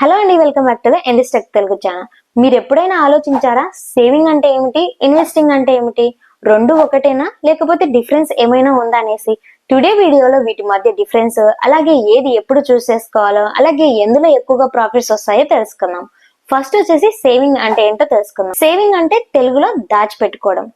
Hello అండి, welcome back to the NS tech Telugu channel. మీరు ఎప్పుడైనా ఆలోచించారా సేవింగ్ అంటే ఏమిటి, ఇన్వెస్టింగ్ అంటే ఏమిటి, రెండు ఒకటేనా లేకపోతే డిఫరెన్స్ ఏమైనా ఉందా అనేసి టుడే వీడియోలో వీటి మధ్య డిఫరెన్స్, అలాగే ఏది ఎప్పుడు చూస్ చేసుకోవాలో, అలాగే ఎందులో ఎక్కువగా ప్రాఫిట్స్ వస్తాయో తెలుసుకుందాం. ఫస్ట్ వచ్చేసి సేవింగ్ అంటే ఏంటో తెలుసుకుందాం. సేవింగ్ అంటే తెలుగులో దాచిపెట్టుకోవడం.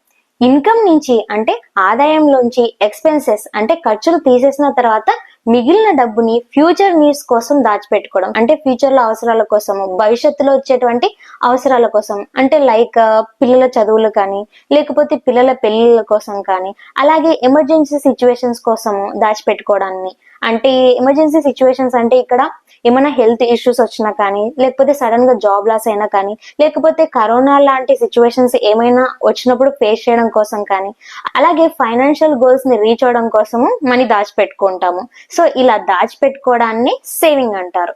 ఇన్కమ్ నుంచి అంటే ఆదాయంలోంచి ఎక్స్పెన్సెస్ అంటే ఖర్చులు తీసేసిన తర్వాత మిగిలిన డబ్బుని ఫ్యూచర్ నీడ్స్ కోసం దాచిపెట్టుకోవడం. అంటే ఫ్యూచర్ లో అవసరాల కోసము, భవిష్యత్తులో వచ్చేటువంటి అవసరాల కోసం, అంటే లైక్ పిల్లల చదువులు కానీ, లేకపోతే పిల్లల పెళ్లిళ్ళ కోసం కానీ, అలాగే ఎమర్జెన్సీ సిచ్యువేషన్స్ కోసము దాచిపెట్టుకోవడాన్ని. అంటే ఎమర్జెన్సీ సిచ్యువేషన్స్ అంటే ఇక్కడ ఏమైనా హెల్త్ ఇష్యూస్ వచ్చినా కానీ, లేకపోతే సడన్ గా జాబ్ లాస్ అయినా కానీ, లేకపోతే కరోనా లాంటి సిచ్యువేషన్స్ ఏమైనా వచ్చినప్పుడు ఫేస్ చేయడం కోసం కానీ, అలాగే ఫైనాన్షియల్ గోల్స్ ని రీచ్ అవడం కోసము మనీ దాచిపెట్టుకుంటాము. సో ఇలా దాచిపెట్టుకోవడాన్ని సేవింగ్ అంటారు.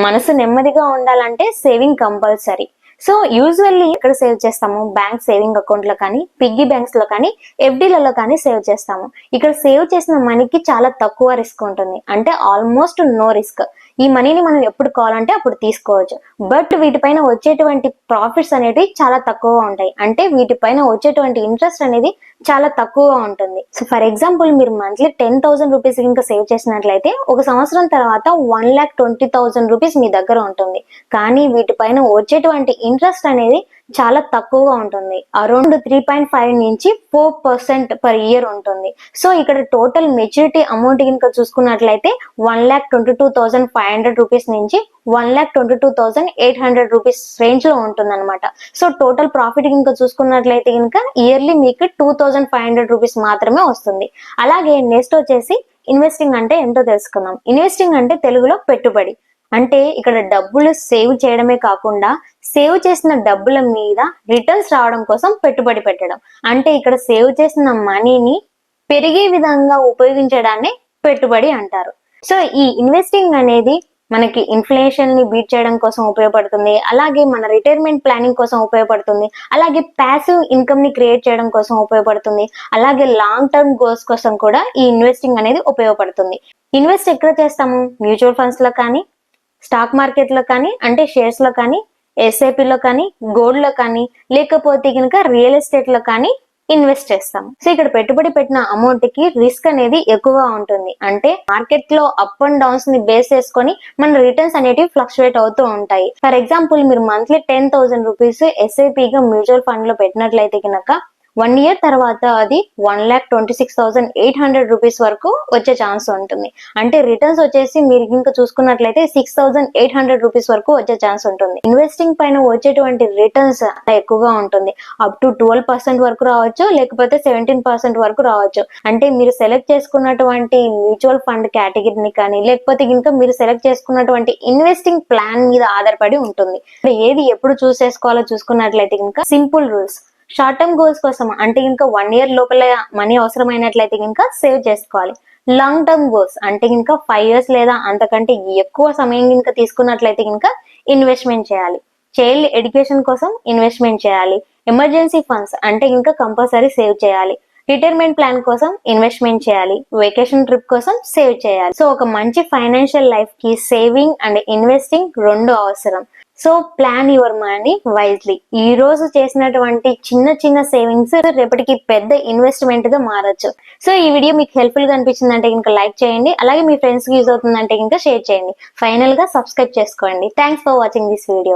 మనసు నెమ్మదిగా ఉండాలంటే సేవింగ్ కంపల్సరీ. సో యూజువల్లీ ఎక్కడ సేవ్ చేస్తాము? బ్యాంక్ సేవింగ్ అకౌంట్ లో కానీ, పిగ్గీ బ్యాంక్స్ లో కానీ, ఎఫ్డీలలో కానీ సేవ్ చేస్తాము. ఇక్కడ సేవ్ చేసిన మనీకి చాలా తక్కువ రిస్క్ ఉంటుంది, అంటే ఆల్మోస్ట్ నో రిస్క్. ఈ మనీని మనం ఎప్పుడు కావాలంటే అప్పుడు తీసుకోవచ్చు. బట్ వీటిపైన వచ్చేటువంటి ప్రాఫిట్స్ అనేవి చాలా తక్కువగా ఉంటాయి, అంటే వీటిపైన వచ్చేటువంటి ఇంట్రెస్ట్ అనేది చాలా తక్కువగా ఉంటుంది. సో ఫర్ ఎగ్జాంపుల్, మీరు మంత్లీ 10,000 రూపీస్ ఇంకా సేవ్ చేసినట్లయితే ఒక సంవత్సరం తర్వాత 1,20,000 రూపీస్ మీ దగ్గర ఉంటుంది. కానీ వీటిపైన వచ్చేటువంటి ఇంట్రెస్ట్ అనేది చాలా తక్కువగా ఉంటుంది, అరౌండ్ 3.5 నుంచి 4% పర్ ఇయర్ ఉంటుంది. సో ఇక్కడ టోటల్ మెచ్యూరిటీ అమౌంట్ కనుక చూసుకున్నట్లయితే 1,22,500 రూపీస్ నుంచి 1,22,800 రూపీస్ రేంజ్ లో ఉంటుంది అనమాట. సో టోటల్ ప్రాఫిట్ కనుక చూసుకున్నట్లయితే కనుక ఇయర్లీ మీకు 2,500 రూపీస్ మాత్రమే వస్తుంది. అలాగే నెక్స్ట్ వచ్చేసి ఇన్వెస్టింగ్ అంటే ఏంటో తెలుసుకుందాం. ఇన్వెస్టింగ్ అంటే తెలుగులో పెట్టుబడి. అంటే ఇక్కడ డబ్బులు సేవ్ చేయడమే కాకుండా సేవ్ చేసిన డబ్బుల మీద రిటర్న్స్ రావడం కోసం పెట్టుబడి పెట్టడం. అంటే ఇక్కడ సేవ్ చేసిన మనీని పెరిగే విధంగా ఉపయోగించడాన్ని పెట్టుబడి అంటారు. సో ఈ ఇన్వెస్టింగ్ అనేది మనకి ఇన్ఫ్లేషన్ ని బీట్ చేయడం కోసం ఉపయోగపడుతుంది, అలాగే మన రిటైర్మెంట్ ప్లానింగ్ కోసం ఉపయోగపడుతుంది, అలాగే ప్యాసివ్ ఇన్కమ్ ని క్రియేట్ చేయడం కోసం ఉపయోగపడుతుంది, అలాగే లాంగ్ టర్మ్ గోల్స్ కోసం కూడా ఈ ఇన్వెస్టింగ్ అనేది ఉపయోగపడుతుంది. ఇన్వెస్ట్ ఎక్కడ చేస్తాము? మ్యూచువల్ ఫండ్స్ లో కానీ, స్టాక్ మార్కెట్ లో కానీ, అంటే షేర్స్ లో కానీ, ఎస్ఐపిలో కానీ, గోల్డ్ లో కానీ, లేకపోతే కనుక రియల్ ఎస్టేట్ లో కానీ ఇన్వెస్ట్ చేస్తాం. సో ఇక్కడ పెట్టుబడి పెట్టిన అమౌంట్ కి రిస్క్ అనేది ఎక్కువగా ఉంటుంది, అంటే మార్కెట్ లో అప్ అండ్ డౌన్స్ ని బేస్ చేసుకొని మన రిటర్న్స్ అనేటివి ఫ్లక్చువేట్ అవుతూ ఉంటాయి. ఫర్ ఎగ్జాంపుల్, మీరు మంత్లీ 10,000 రూపీస్ ఎస్ఐపిగా మ్యూచువల్ ఫండ్ లో పెట్టినట్లయితే కనుక 1 ఇయర్ తర్వాత అది 1,26,800 రూపీస్ వరకు వచ్చే ఛాన్స్ ఉంటుంది. అంటే రిటర్న్స్ వచ్చేసి మీరు ఇంకా చూసుకున్నట్లయితే 6,800 రూపీస్ వరకు వచ్చే ఛాన్స్ ఉంటుంది. ఇన్వెస్టింగ్ పైన వచ్చేటువంటి రిటర్న్స్ ఎక్కువగా ఉంటుంది, అప్ టు 12% వరకు రావచ్చు, లేకపోతే 17% వరకు రావచ్చు. అంటే మీరు సెలెక్ట్ చేసుకున్నటువంటి మ్యూచువల్ ఫండ్ కేటగిరీని కానీ, లేకపోతే ఇంకా మీరు సెలెక్ట్ చేసుకున్నటువంటి ఇన్వెస్టింగ్ ప్లాన్ మీద ఆధారపడి ఉంటుంది. ఏది ఎప్పుడు చూస్ చేసుకోవాలో చూసుకున్నట్లయితే ఇంకా simple rules. Short term goals కోసం అంటే ఇంకా 1 ఇయర్ లోపల మనీ అవసరమైనట్లయితే ఇంకా సేవ్ చేసుకోవాలి. లాంగ్ టర్మ్ గోల్స్ అంటే ఇంకా 5 ఇయర్స్ లేదా అంతకంటే ఎక్కువ సమయం ఇంకా తీసుకున్నట్లయితే ఇంకా ఇన్వెస్ట్మెంట్ చేయాలి. చైల్డ్ ఎడ్యుకేషన్ కోసం ఇన్వెస్ట్మెంట్ చేయాలి. ఎమర్జెన్సీ ఫండ్స్ అంటే ఇంకా కంపల్సరీ సేవ్ చేయాలి. రిటైర్మెంట్ ప్లాన్ కోసం ఇన్వెస్ట్మెంట్ చేయాలి. వెకేషన్ ట్రిప్ కోసం సేవ్ చేయాలి. సో ఒక మంచి ఫైనాన్షియల్ లైఫ్ కి సేవింగ్ అండ్ ఇన్వెస్టింగ్ రెండు అవసరం. So plan your money wisely. ఈ రోజు చేసినటువంటి చిన్న చిన్న సేవింగ్స్ రేపటికి పెద్ద ఇన్వెస్ట్మెంట్ గా మారచ్చు. సో ఈ వీడియో మీకు హెల్ప్ఫుల్ గా అనిపించిందంటే ఇంకా లైక్ చేయండి, అలాగే మీ ఫ్రెండ్స్ కి యూజ్ అవుతుందంటే ఇంకా షేర్ చేయండి. ఫైనల్ గా సబ్స్క్రైబ్ చేసుకోండి. Thanks for watching this video.